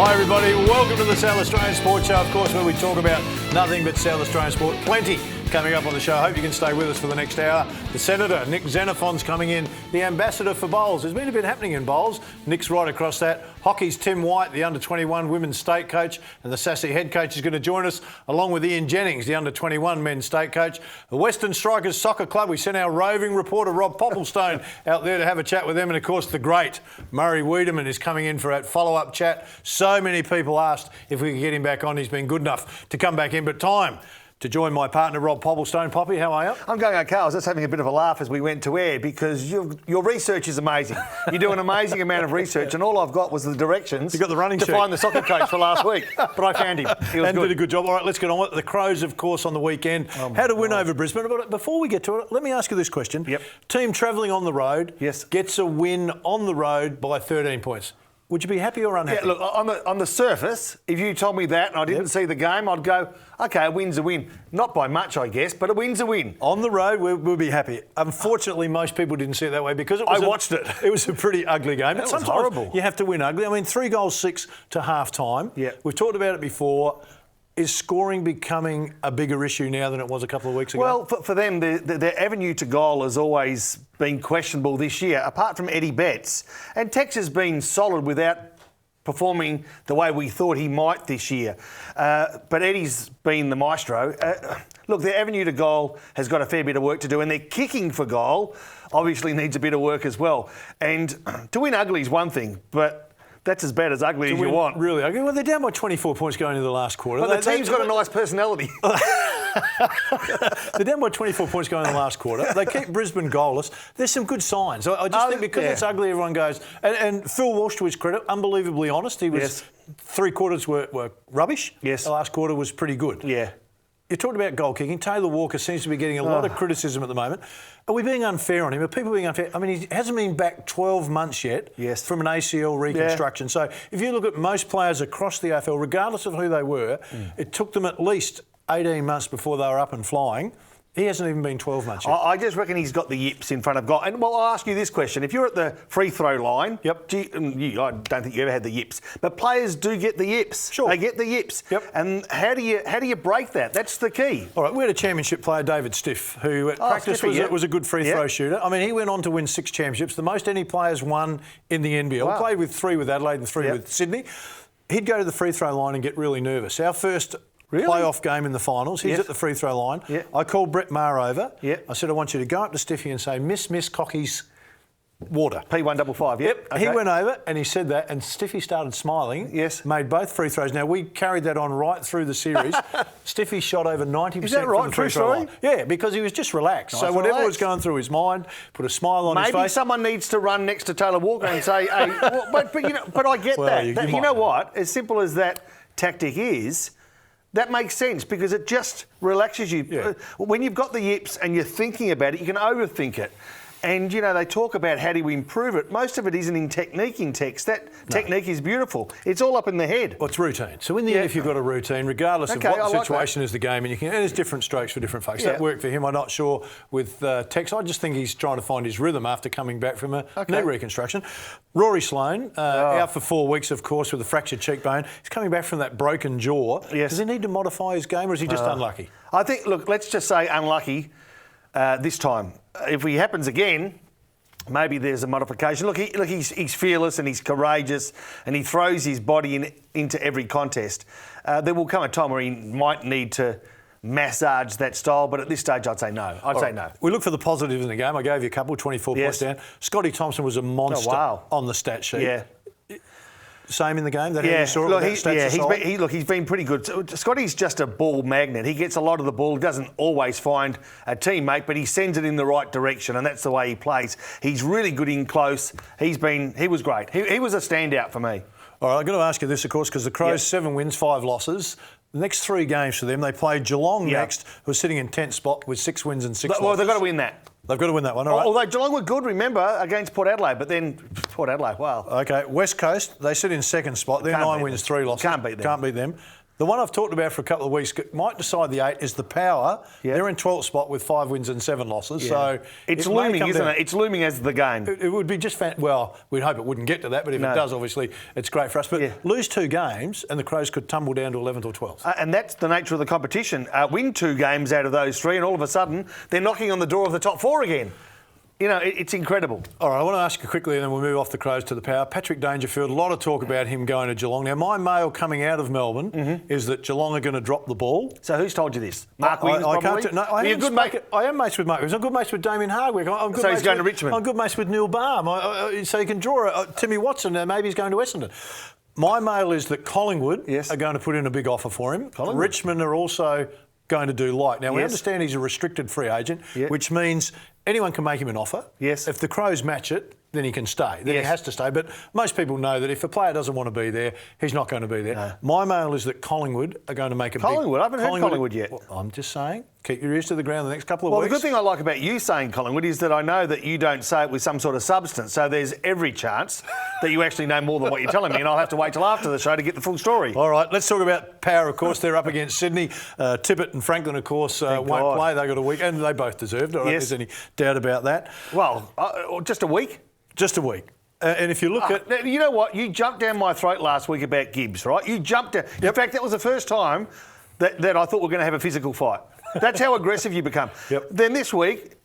Hi everybody, welcome to the South Australian Sports Show, of course, where we talk about nothing but South Australian sport. Plenty coming up on the show. I hope you can stay with us for the next hour. The Senator, Nick Xenophon's coming in, the ambassador for bowls. There's been a bit happening in bowls. Nick's right across that. Hockey's Tim White, the under-21 women's state coach, and the sassy head coach is going to join us, along with Ian Jennings, the under-21 men's state coach. The Western Strikers Soccer Club, we sent our roving reporter Rob Popplestone out there to have a chat with them. And of course, the great Murray Wiedemann is coming in for that follow-up chat. So many people asked if we could get him back on. He's been good enough to come back in, but time to join my partner, Rob Popplestone. Poppy, how are you? I'm going okay. I was just having a bit of a laugh as we went to air because your research is amazing. You do an amazing amount of research, and all I've got was the directions. You got the running to sheet. Find the soccer coach for last week, but I found him. He was and good. did a good job. All right, let's get on with it. The Crows, of course, on the weekend had a win over Brisbane. But before we get to it, let me ask you this question. Yep. Team travelling on the road Yes. gets a win on the road by 13 points. Would you be happy or unhappy? Yeah, look, on the surface, if you told me that and I didn't see the game, I'd go, OK, a win's a win. Not by much, I guess, but a win's a win. On the road, we'll be happy. Unfortunately, most people didn't see it that way because I watched it. It was a pretty ugly game. That But was sometimes horrible. you have to win ugly. I mean, 3 goals, 6 to half-time. Yeah. We've talked about it before. Is scoring becoming a bigger issue now than it was a couple of weeks ago? Well, for them, their avenue to goal has always been questionable this year, apart from Eddie Betts. And Tex has been solid without performing the way we thought he might this year. But Eddie's been the maestro. Look, their avenue to goal has got a fair bit of work to do, and their kicking for goal obviously needs a bit of work as well. And to win ugly is one thing, but that's as bad as ugly as you want. Really ugly. Well, they're down by 24 points going into the last quarter. But the team's got a nice personality. They're down by 24 points going in the last quarter. They keep Brisbane goalless. There's some good signs. I just think because it's ugly, everyone goes... And Phil Walsh, to his credit, unbelievably honest. He was... 3 quarters were rubbish. Yes. The last quarter was pretty good. Yeah. You talked about goal kicking. Taylor Walker seems to be getting a lot of criticism at the moment. Are we being unfair on him? Are people being unfair? I mean, he hasn't been back 12 months yet from an ACL reconstruction. So if you look at most players across the AFL, regardless of who they were, it took them at least 18 months before they were up and flying. He hasn't even been 12 months yet. I just reckon he's got the yips in front of goal. And, well, I'll ask you this question. If you're at the free throw line, I don't think you ever had the yips, but players do get the yips. Sure. They get the yips. Yep. And how do you break that? That's the key. All right, we had a championship player, David Stiff, who at practice was a good free throw shooter. I mean, he went on to win 6 championships, the most any players won in the NBL. Wow. Played with 3 with Adelaide and 3 with Sydney. He'd go to the free throw line and get really nervous. Our first playoff game in the finals, he's at the free throw line. Yeah. I called Brett Maher over. Yeah. I said, I want you to go up to Stiffy and say, Miss Cocky's water. P155, Yep. Okay. He went over and he said that, and Stiffy started smiling. Yes. Made both free throws. Now, we carried that on right through the series. Stiffy shot over 90% Is that right? from the free throw line. Yeah, because he was just relaxed. Nice so whatever relaxed. was going through his mind, put a smile on his face. Maybe someone needs to run next to Taylor Walker and say, hey, but I get that. You know what? As simple as that tactic is, that makes sense because it just relaxes you. Yeah. When you've got the yips and you're thinking about it, you can overthink it. And, they talk about how do you improve it. Most of it isn't in techniquing text. That technique is beautiful. It's all up in the head. Well, it's routine. So in the end, if you've got a routine, regardless of what the situation is, the game, and there's different strokes for different folks. That worked for him. I'm not sure with Tex. I just think he's trying to find his rhythm after coming back from a knee reconstruction. Rory Sloane, out for 4 weeks, of course, with a fractured cheekbone. He's coming back from that broken jaw. Yes. Does he need to modify his game, or is he just unlucky? I think, look, let's just say unlucky this time. If he happens again, maybe there's a modification. Look, he's fearless and he's courageous and he throws his body into every contest. There will come a time where he might need to massage that style, but at this stage I'd say no. I'd say no. We look for the positives in the game. I gave you a couple, 24 points down. Scotty Thompson was a monster on the stat sheet. Yeah. Same in the game? That you saw it he's been pretty good. Scotty's just a ball magnet. He gets a lot of the ball. He doesn't always find a teammate, but he sends it in the right direction, and that's the way he plays. He's really good in close. He was great. He was a standout for me. All right, I've got to ask you this, of course, because the Crows, 7 wins, 5 losses. The next 3 games for them, they play Geelong next, who are sitting in 10th spot with 6 wins and 6 losses. Well, they've got to win that. They've got to win that one, all right. Although Geelong were good, remember, against Port Adelaide, but then Port Adelaide, wow. OK, West Coast, they sit in 2nd spot. They're 9 wins, 3 losses. Can't beat them. Can't beat them. The one I've talked about for a couple of weeks might decide the 8 is the Power. Yeah. They're in 12th spot with 5 wins and 7 losses. So it's it may looming, come isn't down. it? It's looming as the game. It would be just well, we'd hope it wouldn't get to that, but if it does, obviously, it's great for us. But lose 2 games and the Crows could tumble down to 11th or 12th. And that's the nature of the competition. Win 2 games out of those 3 and all of a sudden they're knocking on the door of the top 4 again. You know, it's incredible. All right, I want to ask you quickly and then we'll move off the Crows to the Power. Patrick Dangerfield, a lot of talk about him going to Geelong. Now, my mail coming out of Melbourne is that Geelong are going to drop the ball. So who's told you this? Mark Williams, probably? I am mates with Mark Williams. I'm good mates with Damien Hardwick. So he's going to Richmond? I'm good mates with Neil Baum. So you can draw Timmy Watson. Maybe he's going to Essendon. My mail is that Collingwood are going to put in a big offer for him. Richmond are also going to do like. Now, we understand he's a restricted free agent, which means anyone can make him an offer. Yes. If the Crows match it, then he can stay. Then he has to stay. But most people know that if a player doesn't want to be there, he's not going to be there. No. My mail is that Collingwood are going to make a Collingwood? I haven't heard Collingwood yet. Well, I'm just saying, keep your ears to the ground the next couple of Well, weeks. the good thing I like about you saying Collingwood is that I know that you don't say it with some sort of substance. So there's every chance that you actually know more than what you're telling me, and I'll have to wait till after the show to get the full story. All right, let's talk about Power, of course. They're up against Sydney. Tippett and Franklin, of course, won't play. They've got a week, and they both deserved it. I don't think there's any doubt about that. Well, just a week? Just a week. And if you look at... You know what? You jumped down my throat last week about Gibbs, right? You jumped down. In fact, that was the first time that I thought we were going to have a physical fight. That's how aggressive you become. Then this week,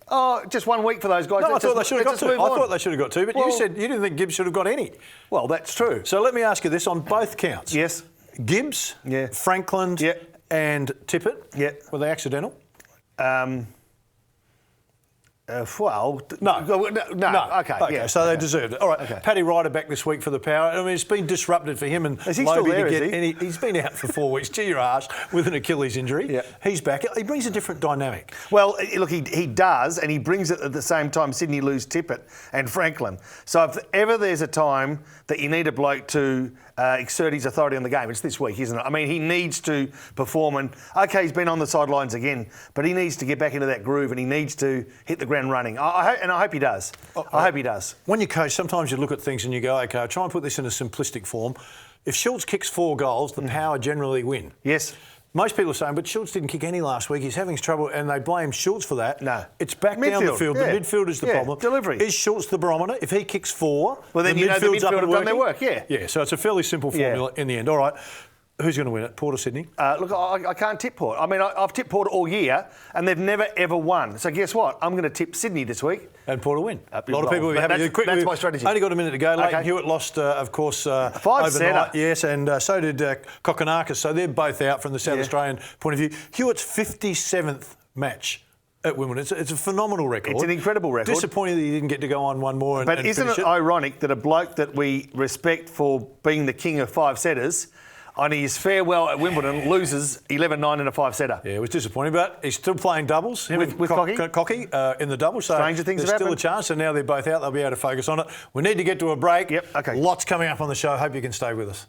just 1 week for those guys. No, I thought they should have got 2. I thought they should have got 2, but you said you didn't think Gibbs should have got any. Well, that's true. So let me ask you this on both counts. Yes. Gibbs, Franklin, and Tippett, were they accidental? No. Okay. So they deserved it. All right. Paddy Ryder back this week for the Power. I mean, it's been disrupted for him and is he still there, to get he's been out for 4 weeks. Gee, your arse, with an Achilles injury. He's back. He brings a different dynamic. Well, look, he does, and he brings it at the same time Sydney lose Tippett and Franklin. So if ever there's a time that you need a bloke to exert his authority on the game, it's this week, isn't it? I mean, he needs to perform, and OK, he's been on the sidelines again, but he needs to get back into that groove and he needs to hit the ground running. I hope he does. I hope he does. When you coach, sometimes you look at things and you go, OK, I'll try and put this in a simplistic form. If Schultz kicks 4 goals, the Power generally win. Yes. Most people are saying, but Schultz didn't kick any last week. He's having trouble, and they blame Schultz for that. No. It's back down the field. The midfield is the problem. Delivery. Is Schultz the barometer? If he kicks 4, well, then the midfield's up and have done their work, Yeah, so it's a fairly simple formula in the end. All right. Who's going to win it, Port or Sydney? Look, I can't tip Port. I mean, I've tipped Port all year, and they've never, ever won. So guess what? I'm going to tip Sydney this week. And Port will win. A lot of people will be happy. That's my strategy. Only got a minute to go. Leighton Hewitt lost, of course, 5 overnight. centre. Yes, and so did Kokonakis. So they're both out from the South Australian point of view. Hewitt's 57th match at Wimbledon. It's a phenomenal record. It's an incredible record. Disappointing that he didn't get to go on one more. But isn't it ironic that a bloke that we respect for being the king of 5-setters, on his farewell at Wimbledon, loses 11-9 in a 5-setter? Yeah, it was disappointing, but he's still playing doubles with Cocky in the doubles. So stranger things there's still a chance, and now they're both out. They'll be able to focus on it. We need to get to a break. Okay. Lots coming up on the show. Hope you can stay with us.